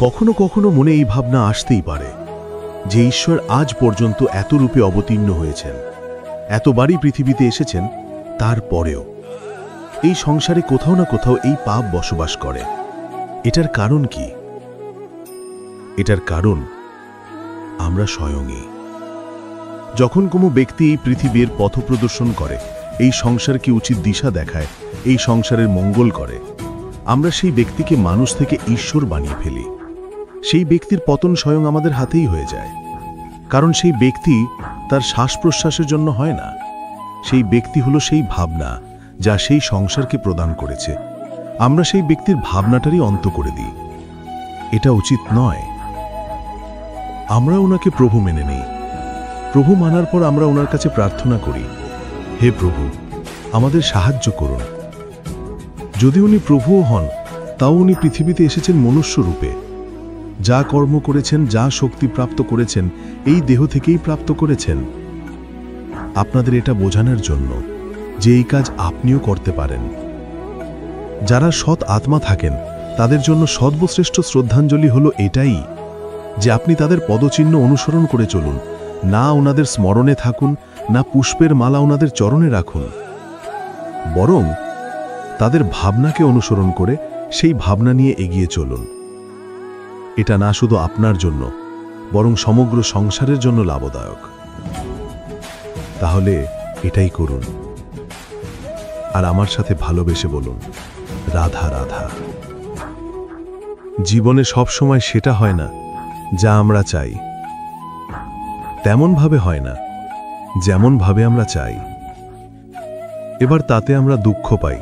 কখনো কখনো মনে এই ভাবনা আসতেই পারে যে ঈশ্বর আজ পর্যন্ত এত রূপে অবতীর্ণ হয়েছেন, এতবারই পৃথিবীতে এসেছেন, তারপরেও এই সংসারে কোথাও না কোথাও এই পাপ বসবাস করে। এটার কারণ কি? এটার কারণ আমরা স্বয়ংই। যখন কোনো ব্যক্তি এই পৃথিবীর পথ প্রদর্শন করে, এই সংসারকে উচিত দিশা দেখায়, এই সংসারের মঙ্গল করে, আমরা সেই ব্যক্তিকে মানুষ থেকে ঈশ্বর বানিয়ে ফেলি। সেই ব্যক্তির পতন স্বয়ং আমাদের হাতেই হয়ে যায়। কারণ সেই ব্যক্তি তার শ্বাস প্রশ্বাসের জন্য হয় না, সেই ব্যক্তি হলো সেই ভাবনা যা সেই সংসারকে প্রদান করেছে। আমরা সেই ব্যক্তির ভাবনাটারই অন্ত করে দিই। এটা উচিত নয়। আমরা ওনাকে প্রভু মেনে নেই। প্রভু মানার পর আমরা ওনার কাছে প্রার্থনা করি, হে প্রভু, আমাদের সাহায্য করুন। যদি উনি প্রভুও হন, তাও উনি পৃথিবীতে এসেছেন মনুষ্য রূপে। যা কর্ম করেছেন, যা শক্তি প্রাপ্ত করেছেন, এই দেহ থেকেই প্রাপ্ত করেছেন। আপনাদের এটা বোঝানোর জন্য যে এই কাজ আপনিও করতে পারেন। যারা সৎ আত্মা থাকেন, তাদের জন্য সর্বশ্রেষ্ঠ শ্রদ্ধাঞ্জলি হলো এটাই যে আপনি তাদের পদচিহ্ন অনুসরণ করে চলুন, না ওনাদের স্মরণে থাকুন, না পুষ্পের মালা ওনাদের চরণে রাখুন, বরং তাদের ভাবনাকে অনুসরণ করে সেই ভাবনা নিয়ে এগিয়ে চলুন। এটা না শুধু আপনার জন্য, বরং সমগ্র সংসারের জন্য লাভদায়ক। তাহলে এটাই করুন, আর আমার সাথে ভালোবেসে বলুন, রাধা রাধা। জীবনে সব সময় সেটা হয় না যা আমরা চাই, তেমনভাবে হয় না যেমনভাবে আমরা চাই। এবার তাতে আমরা দুঃখ পাই,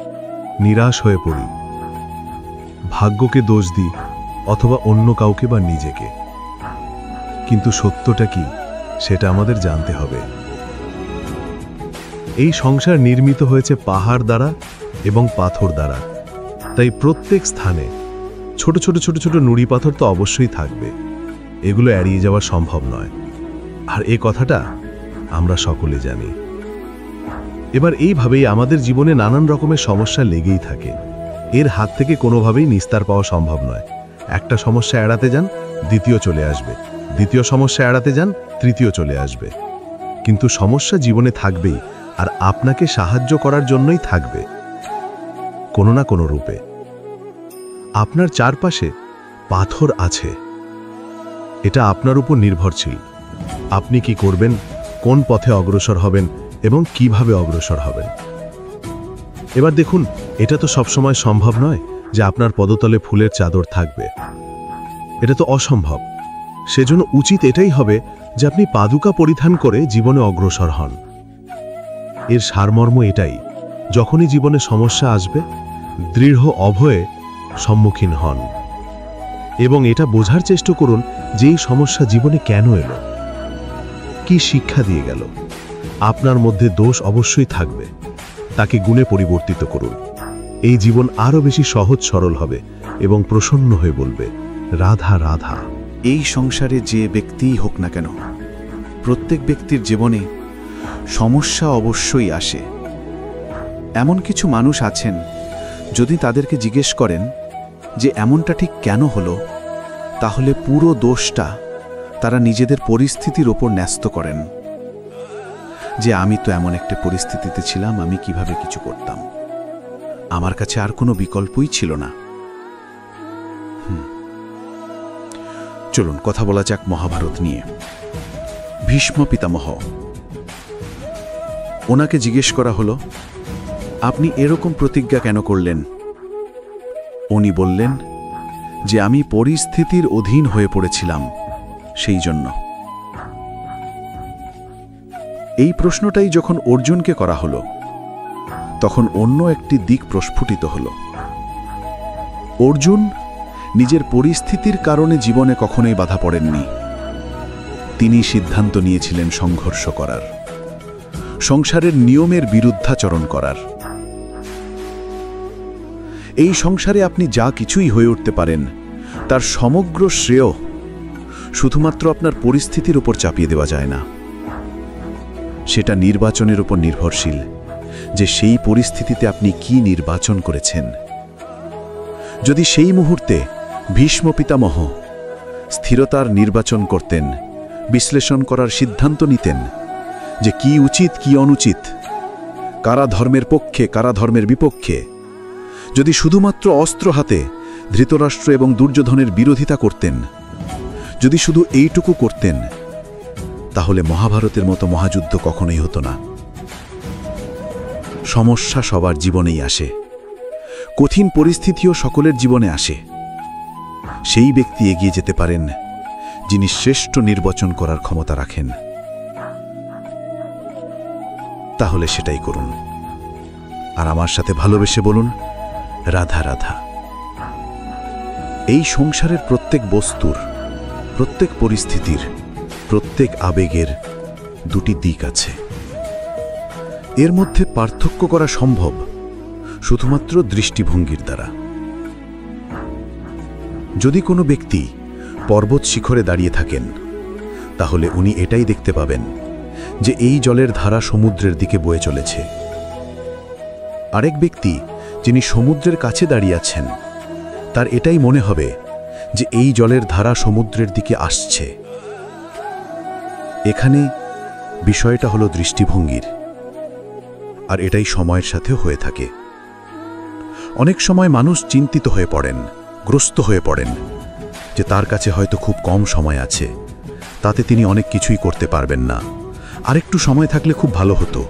নিরাশ হয়ে পড়ি, ভাগ্যকে দোষ দিই অথবা অন্য কাউকে বা নিজেকে। কিন্তু সত্যটা কি, সেটা আমাদের জানতে হবে। এই সংসার নির্মিত হয়েছে পাহাড় দ্বারা এবং পাথর দ্বারা। তাই প্রত্যেক স্থানে ছোট ছোট ছোট ছোট নুড়ি পাথর তো অবশ্যই থাকবে। এগুলো এড়িয়ে যাওয়া সম্ভব নয়, আর এই কথাটা আমরা সকলে জানি। এবার এইভাবেই আমাদের জীবনে নানান রকমের সমস্যা লেগেই থাকে। এর হাত থেকে কোনোভাবেই নিস্তার পাওয়া সম্ভব নয়। একটা সমস্যা এড়াতে যান, দ্বিতীয় চলে আসবে, দ্বিতীয় সমস্যা এড়াতে যান, তৃতীয় চলে আসবে। কিন্তু সমস্যা জীবনে থাকবেই, আর আপনাকে সাহায্য করার জন্যই থাকবে কোনো না কোনো রূপে। আপনার চারপাশে পাথর আছে, এটা আপনার উপর নির্ভরশীল। আপনি কি করবেন, কোন পথে অগ্রসর হবেন এবং কিভাবে অগ্রসর হবেন। এবার দেখুন, এটা তো সবসময় সম্ভব নয় যে আপনার পদতলে ফুলের চাদর থাকবে। এটা তো অসম্ভব। সেজন্য উচিত এটাই হবে যে আপনি পাদুকা পরিধান করে জীবনে অগ্রসর হন। এর সারমর্ম এটাই, যখনই জীবনে সমস্যা আসবে, দৃঢ় অভয়ে সম্মুখীন হন এবং এটা বোঝার চেষ্টা করুন যে এই সমস্যা জীবনে কেন এলো, কি শিক্ষা দিয়ে গেল। আপনার মধ্যে দোষ অবশ্যই থাকবে, তাকে গুণে পরিবর্তিত করুন। এই জীবন আরও বেশি সহজ সরল হবে এবং প্রসন্ন হয়ে বলবে, রাধা রাধা। এই সংসারে যে ব্যক্তিই হোক না কেন, প্রত্যেক ব্যক্তির জীবনে সমস্যা অবশ্যই আসে। এমন কিছু মানুষ আছেন, যদি তাদেরকে জিজ্ঞেস করেন যে এমনটা ঠিক কেন হলো, তাহলে পুরো দোষটা তারা নিজেদের পরিস্থিতির ওপর ন্যস্ত করেন। যে আমি তো এমন একটা পরিস্থিতিতে ছিলাম, আমি কিভাবে কিছু করতাম, আমার কাছে আর কোনো বিকল্পই ছিল না। চলুন কথা বলা যাক মহাভারত নিয়ে। ভীষ্ম পিতামহ, ওনাকে জিজ্ঞেস করা হলো, আপনি এরকম প্রতিজ্ঞা কেন করলেন? উনি বললেন যে আমি পরিস্থিতির অধীন হয়ে পড়েছিলাম, সেই জন্য। এই প্রশ্নটাই যখন অর্জুনকে করা হলো, তখন অন্য একটি দিক প্রস্ফুটিত হলো। অর্জুন নিজের পরিস্থিতির কারণে জীবনে কখনোই বাধা পড়েননি। তিনি সিদ্ধান্ত নিয়েছিলেন সংঘর্ষ করার, সংসারের নিয়মের বিরুদ্ধাচরণ করার। এই সংসারে আপনি যা কিছুই হয়ে উঠতে পারেন, তার সমগ্র শ্রেয় শুধুমাত্র আপনার পরিস্থিতির উপর চাপিয়ে দেওয়া যায় না। সেটা নির্বাচনের উপর নির্ভরশীল যে সেই পরিস্থিতিতে আপনি কি নির্বাচন করেছেন। যদি সেই মুহূর্তে ভীষ্ম পিতামহ স্থিরতার নির্বাচন করতেন, বিশ্লেষণ করার সিদ্ধান্ত নিতেন যে কি উচিত কি অনুচিত, কারা ধর্মের পক্ষে কারা ধর্মের বিপক্ষে। যদি শুধুমাত্র অস্ত্র হাতে ধৃতরাষ্ট্র এবং দুর্যোধনের বিরোধিতা করতেন, যদি শুধু এইটুকু করতেন, তাহলে মহাভারতের মতো মহাযুদ্ধ কখনোই হতো না। সমস্যা সবার জীবনেই আসে, কঠিন পরিস্থিতিও সকলের জীবনে আসে। সেই ব্যক্তি এগিয়ে যেতে পারেন যিনি শ্রেষ্ঠ নির্বাচন করার ক্ষমতা রাখেন। তাহলে সেটাই করুন, আর আমার সাথে ভালোবেসে বলুন, রাধা রাধা। এই সংসারের প্রত্যেক বস্তুর, প্রত্যেক পরিস্থিতির, প্রত্যেক আবেগের দুটি দিক আছে। এর মধ্যে পার্থক্য করা সম্ভব শুধুমাত্র দৃষ্টিভঙ্গির দ্বারা। যদি কোনো ব্যক্তি পর্বত শিখরে দাঁড়িয়ে থাকেন, তাহলে উনি এটাই দেখতে পাবেন যে এই জলের ধারা সমুদ্রের দিকে বয়ে চলেছে। আরেক ব্যক্তি যিনি সমুদ্রের কাছে দাঁড়িয়ে আছেন, তার এটাই মনে হবে যে এই জলের ধারা সমুদ্রের দিকে আসছে। এখানে বিষয়টা হলো দৃষ্টিভঙ্গির, আর এটাই সময়ের সাথে হয়ে থাকে। অনেক সময় মানুষ চিন্তিত হয়ে পড়েন, গ্রস্ত হয়ে পড়েন যে তার কাছে হয়তো খুব কম সময় আছে, তাতে তিনি অনেক কিছুই করতে পারবেন না, আরেকটু সময় থাকলে খুব ভালো হতো।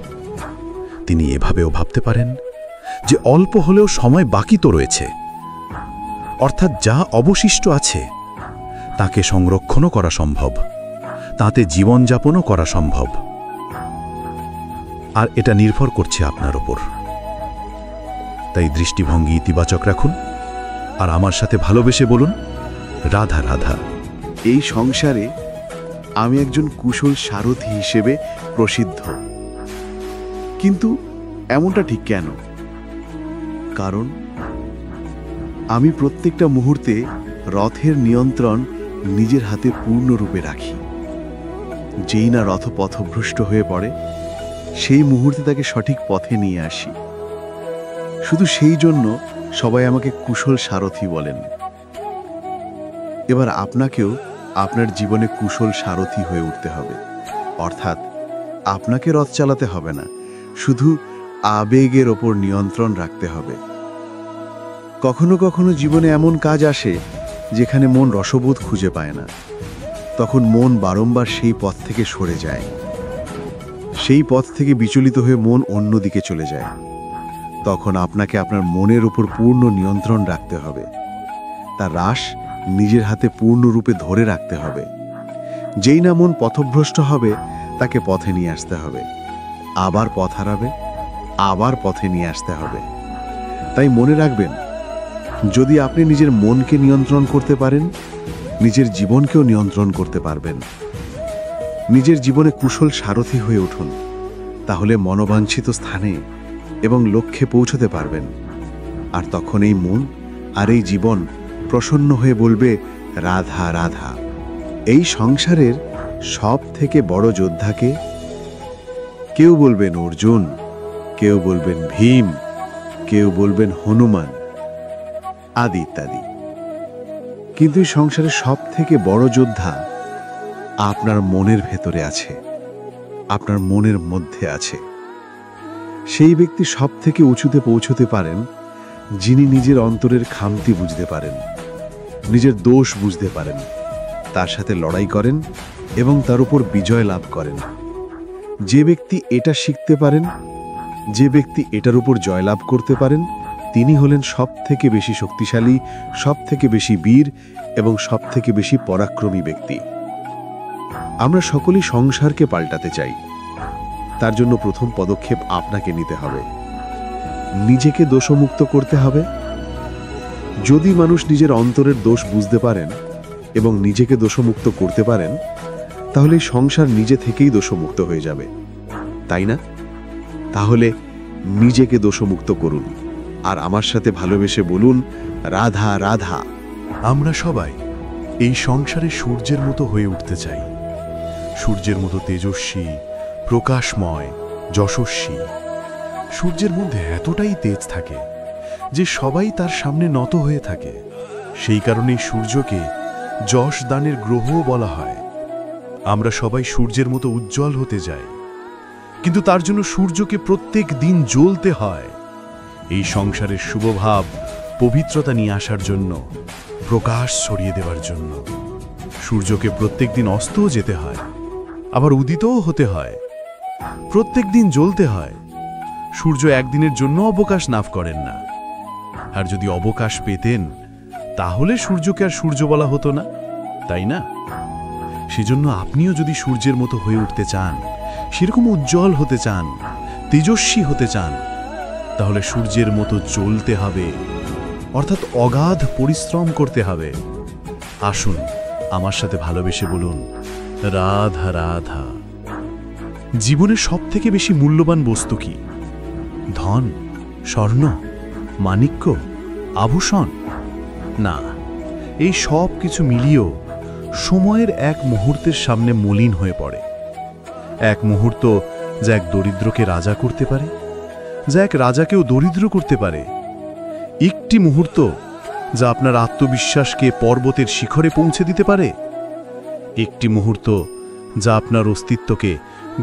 তিনি এভাবেও ভাবতে পারেন যে অল্প হলেও সময় বাকি তো রয়েছে, অর্থাৎ যা অবশিষ্ট আছে তাকে সংরক্ষণও করা সম্ভব, তাতে জীবনযাপনও করা সম্ভব। আর এটা নির্ভর করছে আপনার ওপর। তাই দৃষ্টিভঙ্গি ইতিবাচক রাখুন, আর আমার সাথে ভালোবেসে বলুন, রাধা রাধা। এই সংসারে আমি একজন কুশল সারথি হিসেবে প্রসিদ্ধ, কিন্তু এমনটা ঠিক কেন? কারণ আমি প্রত্যেকটা মুহূর্তে রথের নিয়ন্ত্রণ নিজের হাতে পূর্ণরূপে রাখি। যেই না রথ পথভ্রষ্ট হয়ে পড়ে, সেই মুহূর্তে তাকে সঠিক পথে নিয়ে আসি। শুধু সেই জন্য সবাই আমাকে কুশল সারথি বলেন। এবার আপনাকেও আপনার জীবনে কুশল সারথি হয়ে উঠতে হবে, অর্থাৎ আপনাকে রথ চালাতে হবে না, শুধু আবেগের ওপর নিয়ন্ত্রণ রাখতে হবে। কখনো কখনো জীবনে এমন কাজ আসে যেখানে মন রসবোধ খুঁজে পায় না, তখন মন বারংবার সেই পথ থেকে সরে যায়। সেই পথ থেকে বিচলিত হয়ে মন অন্যদিকে চলে যায়। তখন আপনাকে আপনার মনের উপর পূর্ণ নিয়ন্ত্রণ রাখতে হবে, তার রাশ নিজের হাতে পূর্ণরূপে ধরে রাখতে হবে। যেই না মন পথভ্রষ্ট হবে, তাকে পথে নিয়ে আসতে হবে, আবার পথ হারাবে, আবার পথে নিয়ে আসতে হবে। তাই মনে রাখবেন, যদি আপনি নিজের মনকে নিয়ন্ত্রণ করতে পারেন, নিজের জীবনকেও নিয়ন্ত্রণ করতে পারবেন। নিজের জীবনে কুশল সারথি হয়ে উঠুন, তাহলে মনোবাঞ্ছিত স্থানে এবং লক্ষ্যে পৌঁছতে পারবেন। আর তখন এই মন আর এই জীবন প্রসন্ন হয়ে বলবে, রাধা রাধা। এই সংসারের সব থেকে বড় যোদ্ধাকে? কেউ বলবেন অর্জুন, কেউ বলবেন ভীম, কেউ বলবেন হনুমান, আদি ইত্যাদি। কিন্তু এই সংসারের সব থেকে বড় যোদ্ধা আপনার মনের ভেতরে আছে, আপনার মনের মধ্যে আছে। সেই ব্যক্তি সব থেকে উঁচুতে পৌঁছতে পারেন যিনি নিজের অন্তরের খামতি বুঝতে পারেন, নিজের দোষ বুঝতে পারেন, তার সাথে লড়াই করেন এবং তার উপর বিজয় লাভ করেন। যে ব্যক্তি এটা শিখতে পারেন, যে ব্যক্তি এটার উপর জয়লাভ করতে পারেন, তিনি হলেন সব থেকে বেশি শক্তিশালী, সব থেকে বেশি বীর এবং সব থেকে বেশি পরাক্রমী ব্যক্তি। আমরা সকলেই সংসারকে পাল্টাতে চাই। তার জন্য প্রথম পদক্ষেপ আপনাকে নিতে হবে, নিজেকে দোষমুক্ত করতে হবে। যদি মানুষ নিজের অন্তরের দোষ বুঝতে পারেন এবং নিজেকে দোষমুক্ত করতে পারেন, তাহলে এই সংসার নিজে থেকেই দোষমুক্ত হয়ে যাবে, তাই না? তাহলে নিজেকে দোষমুক্ত করুন, আর আমার সাথে ভালোবেসে বলুন, রাধা রাধা। আমরা সবাই এই সংসারে সূর্যের মতো হয়ে উঠতে চাই, সূর্যের মতো তেজস্বী, প্রকাশময়, যশস্বী। সূর্যের মধ্যে এতটাই তেজ থাকে যে সবাই তার সামনে নত হয়ে থাকে। সেই কারণেই সূর্যকে যশ দানের গ্রহও বলা হয়। আমরা সবাই সূর্যের মতো উজ্জ্বল হতে যাই, কিন্তু তার জন্য সূর্যকে প্রত্যেক দিন জ্বলতে হয়। এই সংসারের শুভভাব পবিত্রতা নিয়ে আসার জন্য, প্রকাশ ছড়িয়ে দেওয়ার জন্য সূর্যকে প্রত্যেক দিন অস্তও যেতে হয়, আবার উদিতও হতে হয়। প্রত্যেক দিন জ্বলতে হয়। সূর্য একদিনের জন্য অবকাশ লাভ করেন না। আর যদি অবকাশ পেতেন তাহলে সূর্যকে আর সূর্য বলা হতো না, তাই না? সেজন্য আপনিও যদি সূর্যের মতো হয়ে উঠতে চান, সেরকম উজ্জ্বল হতে চান, তেজস্বী হতে চান, তাহলে সূর্যের মতো জ্বলতে হবে, অর্থাৎ অগাধ পরিশ্রম করতে হবে। আসুন আমার সাথে ভালোবেসে বলুন, রাধা রাধা। জীবনের সবথেকে বেশি মূল্যবান বস্তু কি? ধন, স্বর্ণ, মাণিক্য, আভূষণ? না, এই সব কিছু মিলিয়েও সময়ের এক মুহূর্তের সামনে মলিন হয়ে পড়ে। এক মুহূর্ত যা এক দরিদ্রকে রাজা করতে পারে, যা এক রাজাকেও দরিদ্র করতে পারে। একটি মুহূর্ত যা আপনার আত্মবিশ্বাসকে পর্বতের শিখরে পৌঁছে দিতে পারে। একটি মুহূর্ত যা আপনার অস্তিত্বকে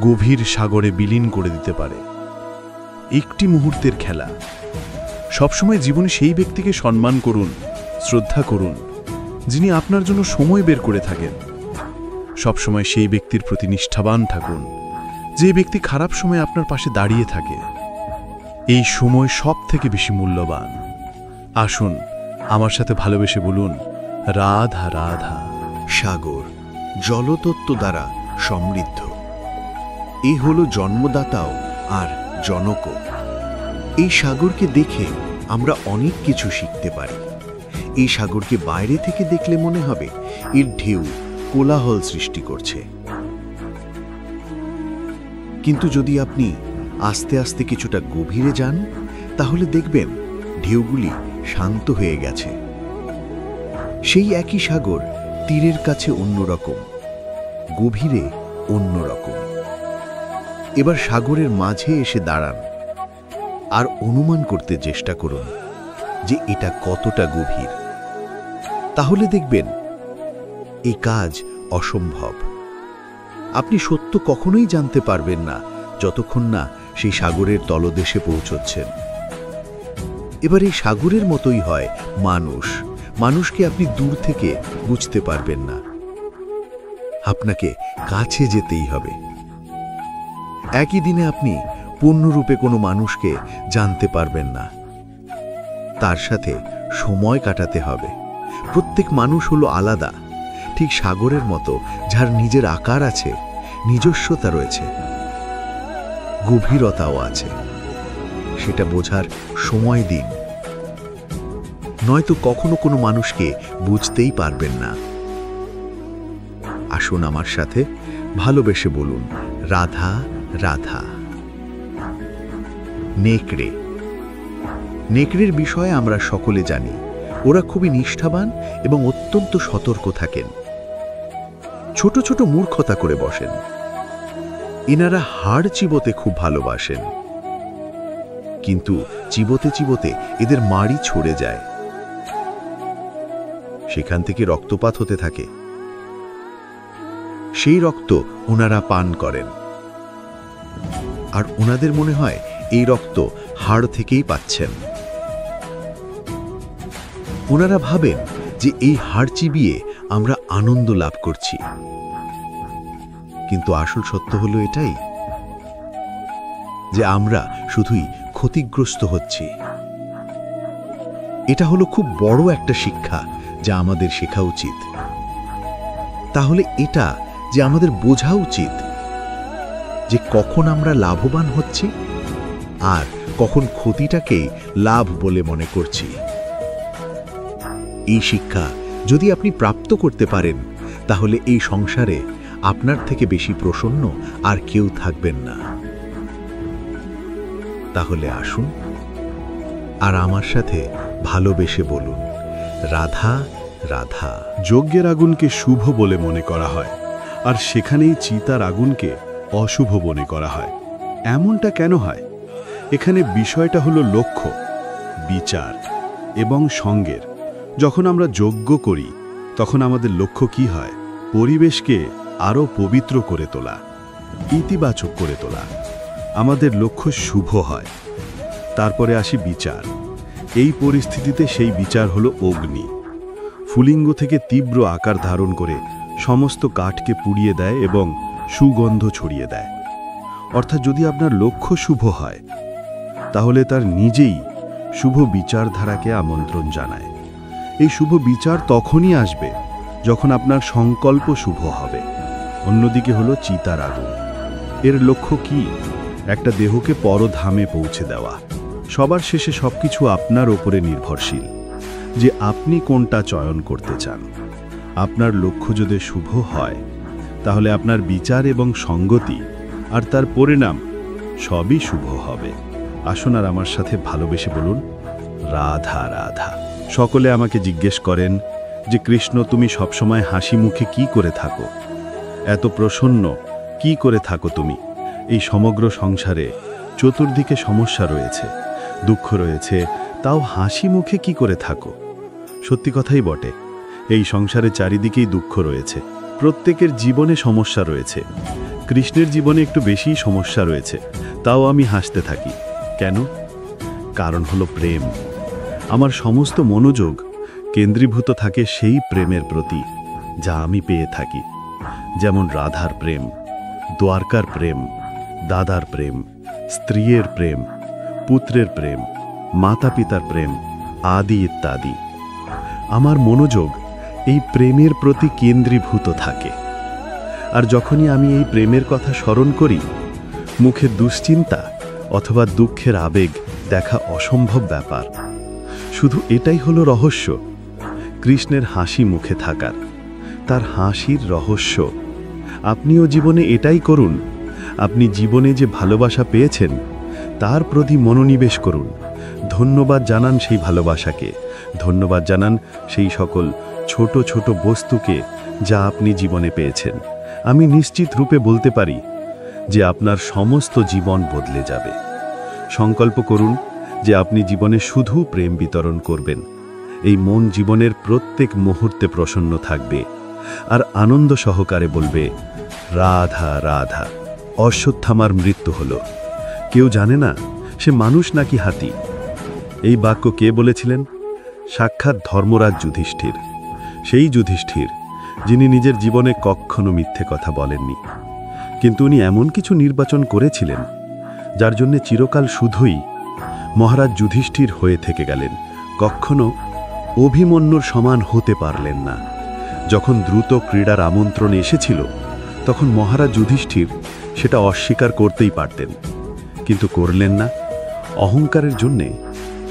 গভীর সাগরে বিলীন করে দিতে পারে। একটি মুহূর্তের খেলা। সবসময় জীবনে সেই ব্যক্তিকে সম্মান করুন, শ্রদ্ধা করুন, যিনি আপনার জন্য সময় বের করে থাকেন। সবসময় সেই ব্যক্তির প্রতি নিষ্ঠাবান থাকুন, যে ব্যক্তি খারাপ সময়ে আপনার পাশে দাঁড়িয়ে থাকে। এই সময় সব থেকে বেশি মূল্যবান। আসুন আমার সাথে ভালোবেসে বলুন, রাধা রাধা। সাগর জলতত্ত্ব দ্বারা সমৃদ্ধ। এ হলো জন্মদাতাও আর জনকও। এই সাগরকে দেখে আমরা অনেক কিছু শিখতে পারি। এই সাগরকে বাইরে থেকে দেখলে মনে হবে এর ঢেউ কোলাহল সৃষ্টি করছে, কিন্তু যদি আপনি আস্তে আস্তে কিছুটা গভীরে যান, তাহলে দেখবেন ঢেউগুলি শান্ত হয়ে গেছে। সেই একই সাগর তীরের কাছে অন্যরকম, গভীরে অন্যরকম। এবার সাগরের মাঝে এসে দাঁড়ান আর অনুমান করতে চেষ্টা করুন যে এটা কতটা গভীর। তাহলে দেখবেন এই কাজ অসম্ভব। আপনি সত্য কখনোই জানতে পারবেন না যতক্ষণ না সেই সাগরের তলদেশে পৌঁছচ্ছেন। এবার এই সাগরের মতোই হয় মানুষ। মানুষকে আপনি দূর থেকে বুঝতে পারবেন না, আপনাকে কাছে যেতেই হবে। একই দিনে আপনি পূর্ণরূপে কোনো মানুষকে জানতে পারবেন না, তার সাথে সময় কাটাতে হবে। প্রত্যেক মানুষ হলো আলাদা, ঠিক সাগরের মতো, যার নিজের আকার আছে, নিজস্বতা রয়েছে, গভীরতাও আছে। সেটা বোঝার সময় দিন, নয়তো কখনো কোনো মানুষকে বুঝতেই পারবেন না। আসুন আমার সাথে ভালোবেসে বলুন, রাধা রাধা। নেকড়ে। নেকড়ের বিষয়ে আমরা সকলে জানি, ওরা খুবই নিষ্ঠাবান এবং অত্যন্ত সতর্ক থাকেন। ছোট ছোট মূর্খতা করে বসেন। এনারা হাড় চিবোতে খুব ভালোবাসেন, কিন্তু চিবোতে চিবোতে এদের মাড়ি ছড়ে যায়, সেখান থেকে রক্তপাত হতে থাকে। সেই রক্ত ওনারা পান করেন, আর ওনাদের মনে হয় এই রক্ত হাড় থেকেই পাচ্ছেন। ওনারা ভাবেন যে এই হাড় চিবিয়ে আমরা আনন্দ লাভ করছি, কিন্তু আসল সত্য হলো এটাই যে আমরা শুধুই ক্ষতিগ্রস্ত হচ্ছি। এটা হলো খুব বড় একটা শিক্ষা যা আমাদের শেখা উচিত। তাহলে এটা যে আমাদের বোঝা উচিত যে কখন আমরা লাভবান হচ্ছি আর কখন ক্ষতিটাকেই লাভ বলে মনে করছি। এই শিক্ষা যদি আপনি প্রাপ্ত করতে পারেন, তাহলে এই সংসারে আপনার থেকে বেশি প্রসন্ন আর কেউ থাকবেন না। তাহলে আসুন আর আমার সাথে ভালোবেসে বলুন, রাধা রাধা। যজ্ঞের আগুনকে শুভ বলে মনে করা হয়, আর সেখানেই চিতার আগুনকে অশুভ মনে করা হয়। এমনটা কেন হয়? এখানে বিষয়টা হলো লক্ষ্য, বিচার এবং সঙ্গের। যখন আমরা যজ্ঞ করি তখন আমাদের লক্ষ্য কি হয়? পরিবেশকে আরও পবিত্র করে তোলা, ইতিবাচক করে তোলা। আমাদের লক্ষ্য শুভ হয়। তারপরে আসি বিচার। এই পরিস্থিতিতে সেই বিচার হলো অগ্নি। ফুলিঙ্গ থেকে তীব্র আকার ধারণ করে সমস্ত কাঠকে পুড়িয়ে দেয় এবং সুগন্ধ ছড়িয়ে দেয়। অর্থাৎ যদি আপনার লক্ষ্য শুভ হয়, তাহলে তার নিজেই শুভ বিচারধারাকে আমন্ত্রণ জানায়। এই শুভ বিচার তখনই আসবে যখন আপনার সংকল্প শুভ হবে। অন্যদিকে হলো চিতার আগুন। এর লক্ষ্য কি? একটা দেহকে পরধামে পৌঁছে দেওয়া। সবার শেষে সবকিছু আপনার ওপরে নির্ভরশীল, যে আপনি কোনটা চয়ন করতে চান। আপনার লক্ষ্য যদি শুভ হয়, তাহলে আপনার বিচার এবং সঙ্গতি আর তার পরিণাম সবই শুভ হবে। আসুন আর আমার সাথে ভালোবেসে বলুন, রাধা রাধা। সকলে আমাকে জিজ্ঞেস করেন যে কৃষ্ণ, তুমি সবসময় হাসি মুখে কি করে থাকো? এত প্রসন্ন কি করে থাকো তুমি? এই সমগ্র সংসারে চতুর্দিকে সমস্যা রয়েছে, দুঃখ রয়েছে, তাও হাসি মুখে কি করে থাকো? সত্যি কথাই বটে, এই সংসারে চারিদিকেই দুঃখ রয়েছে, প্রত্যেকের জীবনে সমস্যা রয়েছে। কৃষ্ণের জীবনে একটু বেশিই সমস্যা রয়েছে, তাও আমি হাসতে থাকি। কেন? কারণ হলো প্রেম। আমার সমস্ত মনোযোগ কেন্দ্রীভূত থাকে সেই প্রেমের প্রতি যা আমি পেয়ে থাকি। যেমন রাধার প্রেম, দ্বারকার প্রেম, দাদার প্রেম, স্ত্রীর প্রেম, পুত্রের প্রেম, মাতা পিতার প্রেম আদি ইত্যাদি। আমার মনোযোগ এই প্রেমের প্রতি কেন্দ্রীভূত থাকে। আর যখনই আমি এই প্রেমের কথা স্মরণ করি, মুখে দুশ্চিন্তা অথবা দুঃখের আবেগ দেখা অসম্ভব ব্যাপার। শুধু এটাই হলো রহস্য, কৃষ্ণের হাসি মুখে থাকার, তার হাসির রহস্য। আপনিও জীবনে এটাই করুন। আপনি জীবনে যে ভালোবাসা পেয়েছেন তার প্রতি মনোনিবেশ করুন। ধন্যবাদ জানান সেই ভালোবাসাকে, ধন্যবাদ জানান সেই সকল ছোট ছোট বস্তুকে যা আপনি জীবনে পেয়েছেন। আমি নিশ্চিত রূপে বলতে পারি যে আপনার সমস্ত জীবন বদলে যাবে। সংকল্প করুন যে আপনি জীবনে শুধু প্রেম বিতরণ করবেন। এই মন জীবনের প্রত্যেক মুহূর্তে প্রসন্ন থাকবে আর আনন্দ সহকারে বলবে, রাধা রাধা। অশ্বত্থামার মৃত্যু হলো। কেউ জানে না সে মানুষ নাকি হাতি। এই বাক্য কে বলেছিলেন? সাক্ষাৎ ধর্মরাজ যুধিষ্ঠির। সেই যুধিষ্ঠির যিনি নিজের জীবনে কখনো মিথ্যে কথা বলেননি, কিন্তু উনি এমন কিছু নির্বাচন করেছিলেন যার জন্য চিরকাল শুধুই মহারাজ যুধিষ্ঠির হয়ে থেকে গেলেন, কখনো অভিমন্যুর সমান হতে পারলেন না। যখন দ্রুত ক্রীড়ার আমন্ত্রণ এসেছিল, তখন মহারাজ যুধিষ্ঠির সেটা অস্বীকার করতেই পারতেন, কিন্তু করলেন না। অহংকারের জন্যে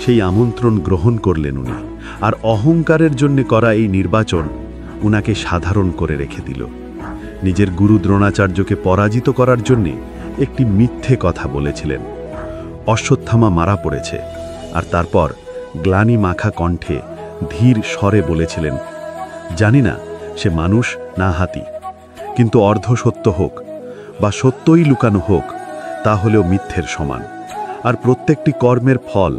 সেই আমন্ত্রণ গ্রহণ করলেন উনি, আর অহংকারের জন্যে করা এই নির্বাচন উনাকে সাধারণ করে রেখে দিল। নিজের গুরু দ্রোণাচার্যকে পরাজিত করার জন্যে একটি মিথ্যে কথা বলেছিলেন। অশ্বত্থামা মারা পড়েছে, আর তারপর গ্লানি মাখা কণ্ঠে ধীর স্বরে বলেছিলেন, জানি না সে মানুষ না হাতি, কিন্তু অর্ধ সত্য হোক বা সত্যই লুকানো হোক, তা হলেও মিথ্যের সমান। আর প্রত্যেকটি কর্মের ফল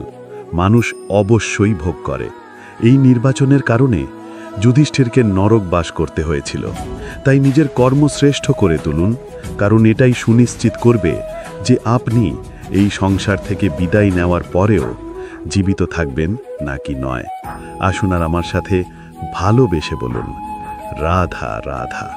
মানুষ অবশ্যই ভোগ করে। এই নির্বাচনের কারণে যুধিষ্ঠিরকে নরকবাস করতে হয়েছিল। তাই নিজের কর্ম শ্রেষ্ঠ করে তুলুন, কারণ এটাই সুনিশ্চিত করবে যে আপনি এই সংসার থেকে বিদায় নেওয়ার পরেও জীবিত থাকবেন নাকি নয়। আসুন আর আমার সাথে ভালোবেসে বলুন, রাধা রাধা।